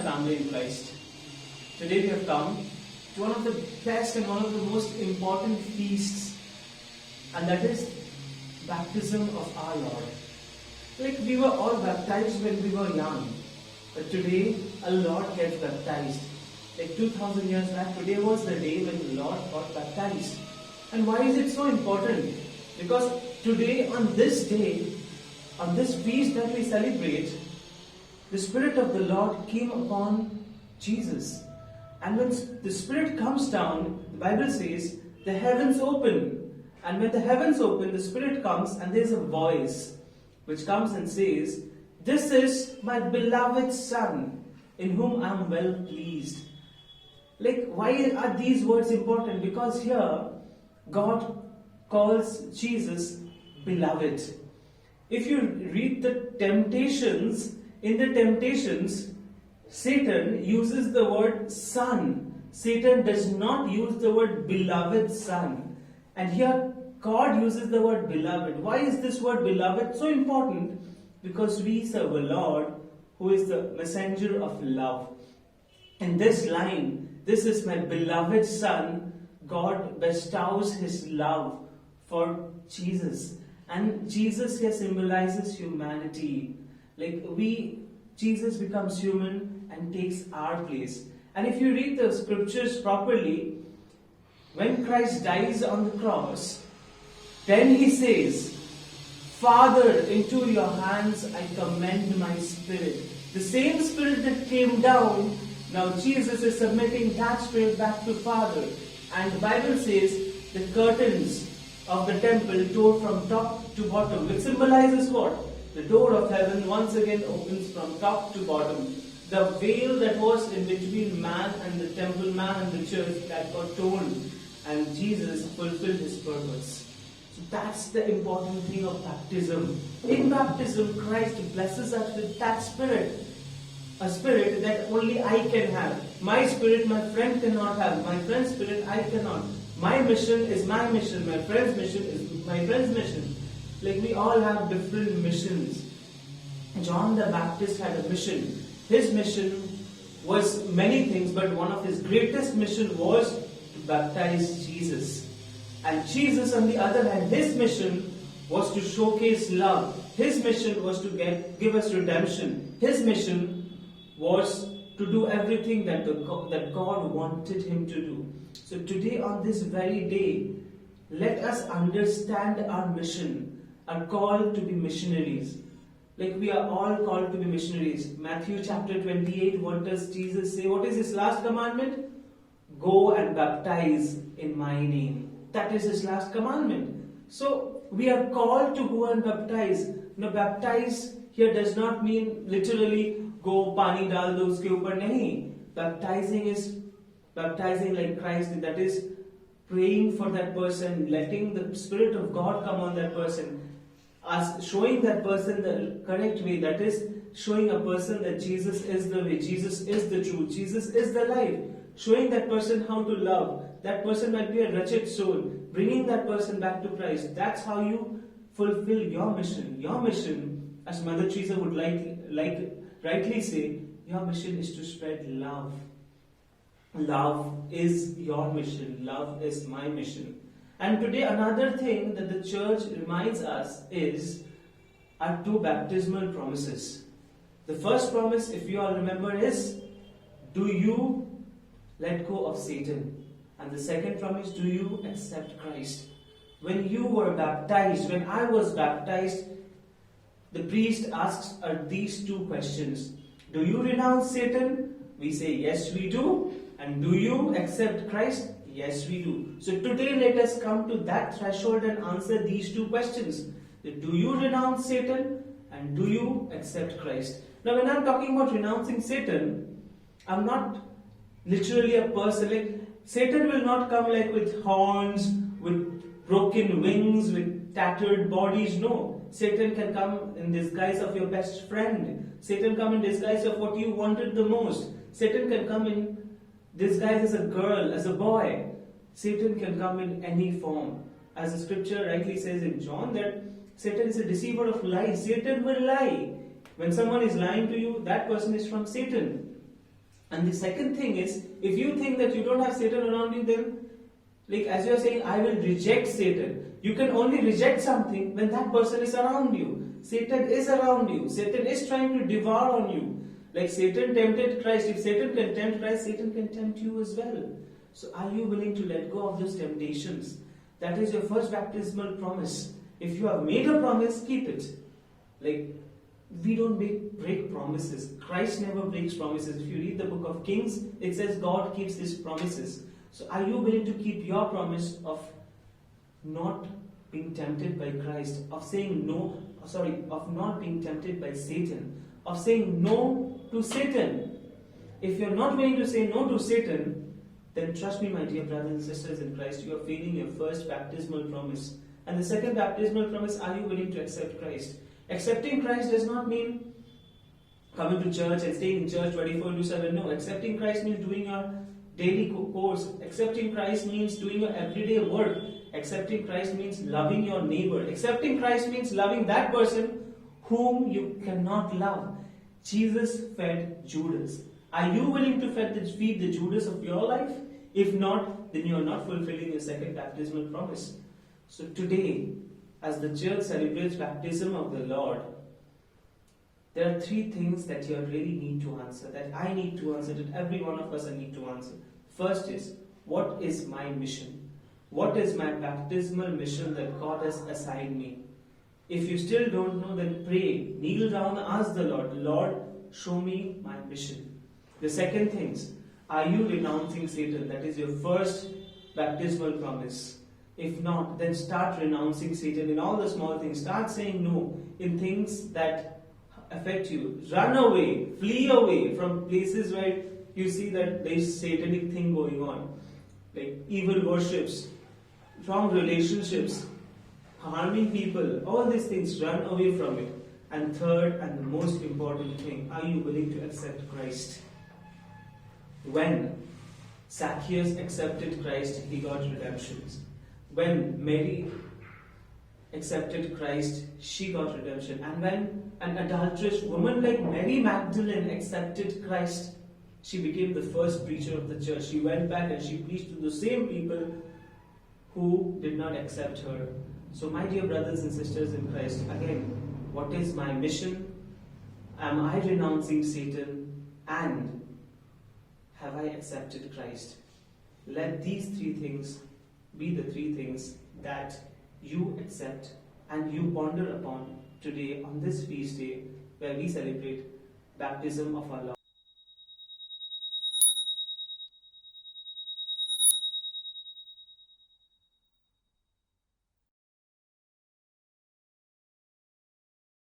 family in Christ. Today we have come to one of the best and one of the most important feasts, and that is baptism of our Lord. Like we were all baptized when we were young, but today our Lord gets baptized. Like 2000 years back, today was the day when the Lord got baptized. And why is it so important? Because today, on this day, on this feast that we celebrate, the Spirit of the Lord came upon Jesus. And when the Spirit comes down, the Bible says, the heavens open. And when the heavens open, the Spirit comes and there's a voice which comes and says, "This is my beloved Son, in whom I am well pleased." Like, why are these words important? Because here, God calls Jesus beloved. If you read the temptations, in the temptations, Satan uses the word son. Satan does not use the word beloved son. And here, God uses the word beloved. Why is this word beloved so important? Because we serve a Lord who is the messenger of love. In this line, "This is my beloved Son," God bestows His love for Jesus. And Jesus here symbolizes humanity. Like Jesus becomes human and takes our place. And if you read the scriptures properly, when Christ dies on the cross, then He says, "Father, into your hands I commend my spirit." The same Spirit that came down, now Jesus is submitting that Spirit back to Father. And the Bible says the curtains of the temple tore from top to bottom. It symbolizes what? The door of heaven once again opens from top to bottom. The veil that was in between man and the temple, man and the church, that got torn. And Jesus fulfilled His purpose. So that's the important thing of baptism. In baptism, Christ blesses us with that Spirit. A spirit that only I can have. My spirit, my friend cannot have. My friend's spirit, I cannot. My mission is my mission. My friend's mission is my friend's mission. Like we all have different missions. John the Baptist had a mission. His mission was many things, but one of his greatest mission was to baptize Jesus. And Jesus, on the other hand, his mission was to showcase love. His mission was to give us redemption. His mission was to do everything that God wanted him to do. So today, on this very day, let us understand our mission, our call to be missionaries. Like we are all called to be missionaries. Matthew chapter 28, what does Jesus say? What is His last commandment? "Go and baptize in my name." That is His last commandment. So we are called to go and baptize. Now baptize here does not mean literally go pani dal do uske upar nahi. Baptizing is baptizing like Christ, that is praying for that person, letting the Spirit of God come on that person, as showing that person the correct way, that is showing a person that Jesus is the way, Jesus is the truth, Jesus is the life, showing that person how to love. That person might be a wretched soul, bringing that person back to Christ. That's how you fulfill your mission. Your mission, as Mother Teresa would rightly say, your mission is to spread love. Love is your mission. Love is my mission. And today another thing that the church reminds us is our two baptismal promises. The first promise, if you all remember, is, do you let go of Satan? And the second promise, do you accept Christ? When you were baptized, when I was baptized, the priest asks these two questions. Do you renounce Satan? We say, yes, we do. And do you accept Christ? Yes, we do. So today let us come to that threshold and answer these two questions. Do you renounce Satan? And do you accept Christ? Now when I'm talking about renouncing Satan, I'm not literally a person. Like Satan will not come like with horns, with broken wings, with tattered bodies. No. Satan can come in disguise of your best friend. Satan come in disguise of what you wanted the most. Satan can come in disguise as a girl, as a boy. Satan can come in any form. As the scripture rightly says in John, that Satan is a deceiver of lies. Satan will lie. When someone is lying to you, that person is from Satan. And the second thing is, if you think that you don't have Satan around you, then, like as you are saying, I will reject Satan. You can only reject something when that person is around you. Satan is around you. Satan is trying to devour on you. Like Satan tempted Christ. If Satan can tempt Christ, Satan can tempt you as well. So are you willing to let go of those temptations? That is your first baptismal promise. If you have made a promise, keep it. Like, we don't break promises. Christ never breaks promises. If you read the book of Kings, it says God keeps his promises. So are you willing to keep your promise of not being tempted by Christ, of saying no, of not being tempted by Satan, of saying no to Satan? If you're not willing to say no to Satan, then trust me, my dear brothers and sisters in Christ, you are failing your first baptismal promise. And the second baptismal promise, are you willing to accept Christ? Accepting Christ does not mean coming to church and staying in church 24/7. No, accepting Christ means doing your daily course. Accepting Christ means doing your everyday work. Accepting Christ means loving your neighbor. Accepting Christ means loving that person whom you cannot love. Jesus fed Judas. Are you willing to feed the Judas of your life? If not, then you are not fulfilling your second baptismal promise. So today, as the church celebrates baptism of the Lord, there are three things that you really need to answer, that I need to answer, that every one of us need to answer. First is, what is my mission? What is my baptismal mission that God has assigned me? If you still don't know, then pray, kneel down, ask the Lord, Lord, show me my mission. The second thing is, are you renouncing Satan? That is your first baptismal promise. If not, then start renouncing Satan in all the small things. Start saying no in things that affect you. Run away, flee away from places where you see that there is satanic thing going on, like evil worships, wrong relationships, harming people. All these things, run away from it. And third and the most important thing, are you willing to accept Christ? When Zacchaeus accepted Christ, he got redemptions. When Mary accepted Christ, she got redemption. And when an adulterous woman like Mary Magdalene accepted Christ, she became the first preacher of the church. She went back and she preached to the same people who did not accept her. So my dear brothers and sisters in Christ, again, what is my mission? Am I renouncing Satan? And have I accepted Christ? Let these three things be the three things that you accept and you ponder upon today on this feast day where we celebrate baptism of our Lord.